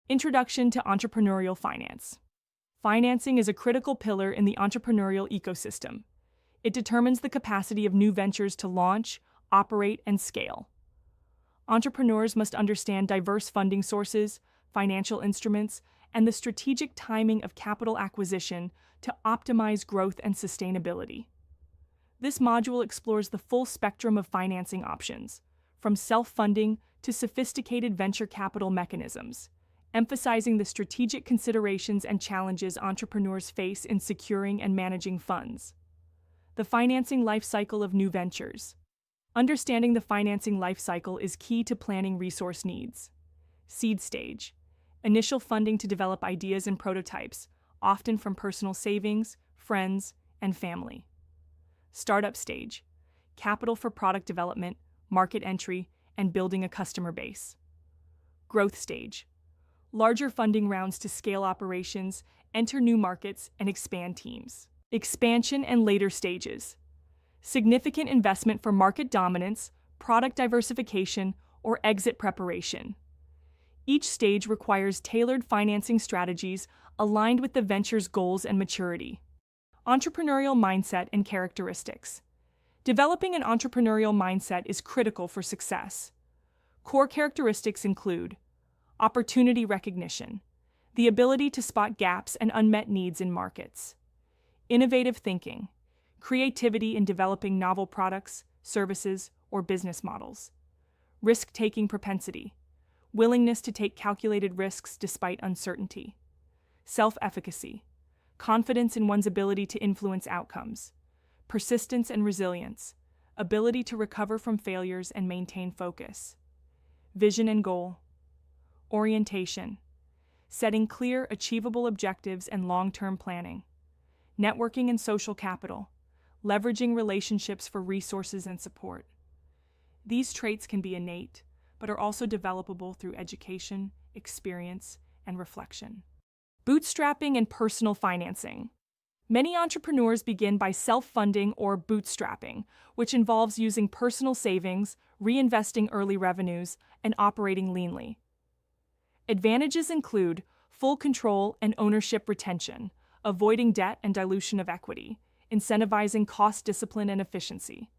Introduction to Entrepreneurial Finance. Financing is a critical pillar in the entrepreneurial ecosystem. It determines the capacity of new ventures to launch, operate, and scale. Entrepreneurs must understand diverse funding sources, financial instruments, and the strategic timing of capital acquisition to optimize growth and sustainability. This module explores the full spectrum of financing options, from self-funding to sophisticated venture capital mechanisms, emphasizing the strategic considerations and challenges entrepreneurs face in securing and managing funds. The financing life cycle of new ventures. Understanding the financing life cycle is key to planning resource needs. Seed stage. Initial funding to develop ideas and prototypes, often from personal savings, friends, and family. Startup stage. Capital for product development, market entry, and building a customer base. Growth stage. Larger funding rounds to scale operations, enter new markets, and expand teams. Expansion and later stages. Significant investment for market dominance, product diversification, or exit preparation. Each stage requires tailored financing strategies aligned with the venture's goals and maturity. Entrepreneurial mindset and characteristics. Developing an entrepreneurial mindset is critical for success. Core characteristics include opportunity recognition, the ability to spot gaps and unmet needs in markets. Innovative thinking, creativity in developing novel products, services, or business models. Risk-taking propensity, willingness to take calculated risks despite uncertainty. Self-efficacy, confidence in one's ability to influence outcomes. Persistence and resilience, ability to recover from failures and maintain focus. Vision and goal. Orientation, setting clear, achievable objectives and long-term planning. Networking and social capital, leveraging relationships for resources and support. These traits can be innate, but are also developable through education, experience, and reflection. Bootstrapping and personal financing. Many entrepreneurs begin by self-funding or bootstrapping, which involves using personal savings, reinvesting early revenues, and operating leanly. Advantages include full control and ownership retention, avoiding debt and dilution of equity, incentivizing cost discipline and efficiency.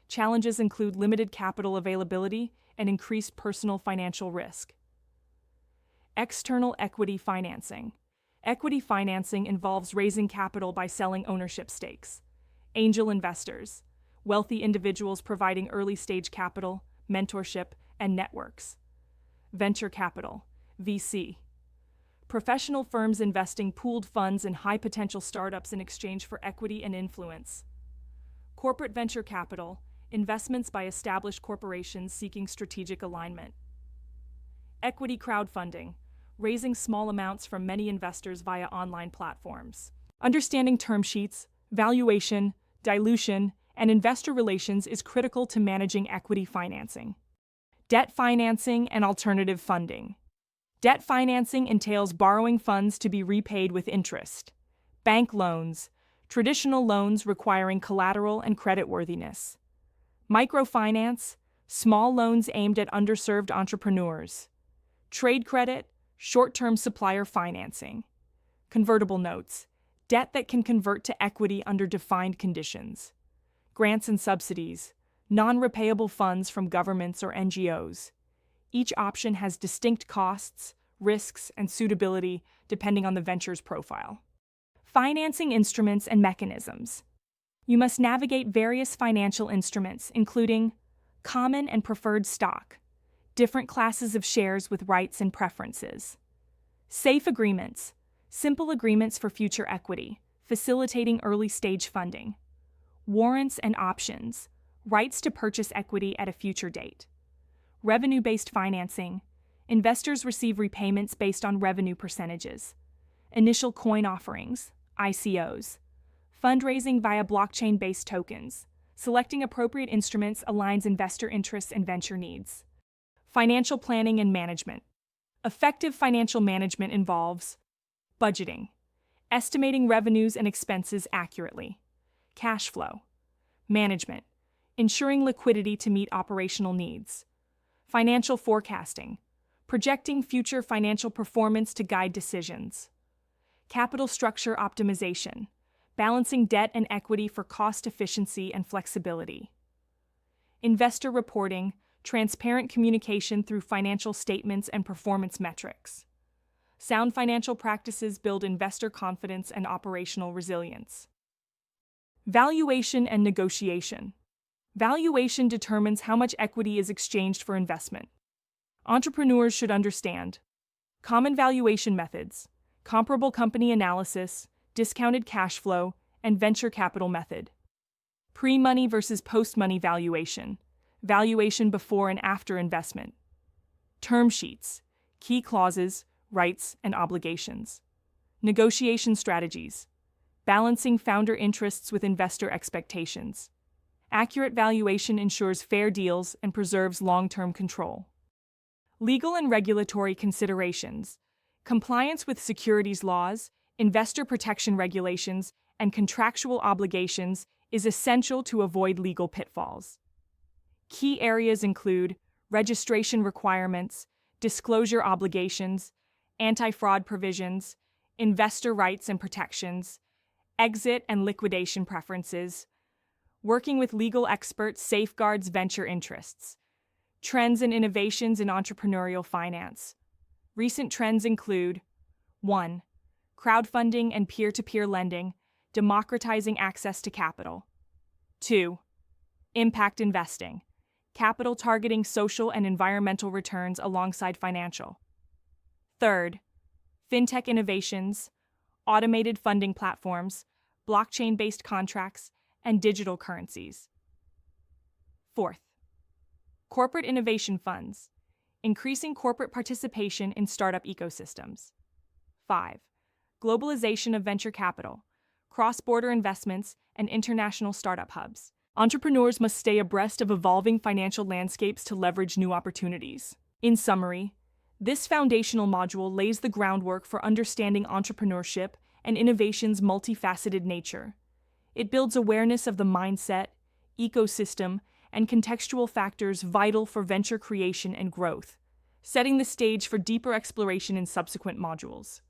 Challenges include limited capital availability and increased personal financial risk. External equity financing. Equity financing involves raising capital by selling ownership stakes. Angel investors, wealthy individuals providing early-stage capital, mentorship, and networks. Venture capital, VC. Professional firms investing pooled funds in high-potential startups in exchange for equity and influence. Corporate venture capital, investments by established corporations seeking strategic alignment. Equity crowdfunding, raising small amounts from many investors via online platforms. Understanding term sheets, valuation, dilution, and investor relations is critical to managing equity financing. Debt financing and alternative funding. Debt financing entails borrowing funds to be repaid with interest. Bank loans, traditional loans requiring collateral and creditworthiness. Microfinance, small loans aimed at underserved entrepreneurs. Trade credit, short-term supplier financing. Convertible notes, debt that can convert to equity under defined conditions. Grants and subsidies, non-repayable funds from governments or NGOs. Each option has distinct costs, risks, and suitability depending on the venture's profile. Financing instruments and mechanisms. You must navigate various financial instruments, including common and preferred stock, different classes of shares with rights and preferences. Safe agreements, simple agreements for future equity, facilitating early-stage funding. Warrants and options, rights to purchase equity at a future date. Revenue-based financing, investors receive repayments based on revenue percentages. Initial coin offerings, ICOs. Fundraising via blockchain-based tokens. Selecting appropriate instruments aligns investor interests and venture needs. Financial planning and management. Effective financial management involves budgeting, estimating revenues and expenses accurately. Cash flow. Management, ensuring liquidity to meet operational needs. Financial forecasting, projecting future financial performance to guide decisions. Capital structure optimization, balancing debt and equity for cost efficiency and flexibility. Investor reporting, transparent communication through financial statements and performance metrics. Sound financial practices build investor confidence and operational resilience. Valuation and negotiation. Valuation determines how much equity is exchanged for investment. Entrepreneurs should understand common valuation methods, comparable company analysis, discounted cash flow, and venture capital method. Pre-money versus post-money valuation, valuation before and after investment. Term sheets, key clauses, rights, and obligations. Negotiation strategies, balancing founder interests with investor expectations. Accurate valuation ensures fair deals and preserves long-term control. Legal and regulatory considerations, compliance with securities laws, investor protection regulations, and contractual obligations is essential to avoid legal pitfalls. Key areas include registration requirements, disclosure obligations, anti-fraud provisions, investor rights and protections, exit and liquidation preferences. Working with legal experts safeguards venture interests. Trends and innovations in entrepreneurial finance. Recent trends include 1. Crowdfunding and peer-to-peer lending, democratizing access to capital. 2. Impact investing, capital targeting social and environmental returns alongside financial. 3. Fintech innovations, automated funding platforms, blockchain-based contracts, and digital currencies. 4. Corporate innovation funds, increasing corporate participation in startup ecosystems. 5. Globalization of venture capital, cross-border investments, and international startup hubs. Entrepreneurs must stay abreast of evolving financial landscapes to leverage new opportunities. In summary, this foundational module lays the groundwork for understanding entrepreneurship and innovation's multifaceted nature. It builds awareness of the mindset, ecosystem, and contextual factors vital for venture creation and growth, setting the stage for deeper exploration in subsequent modules.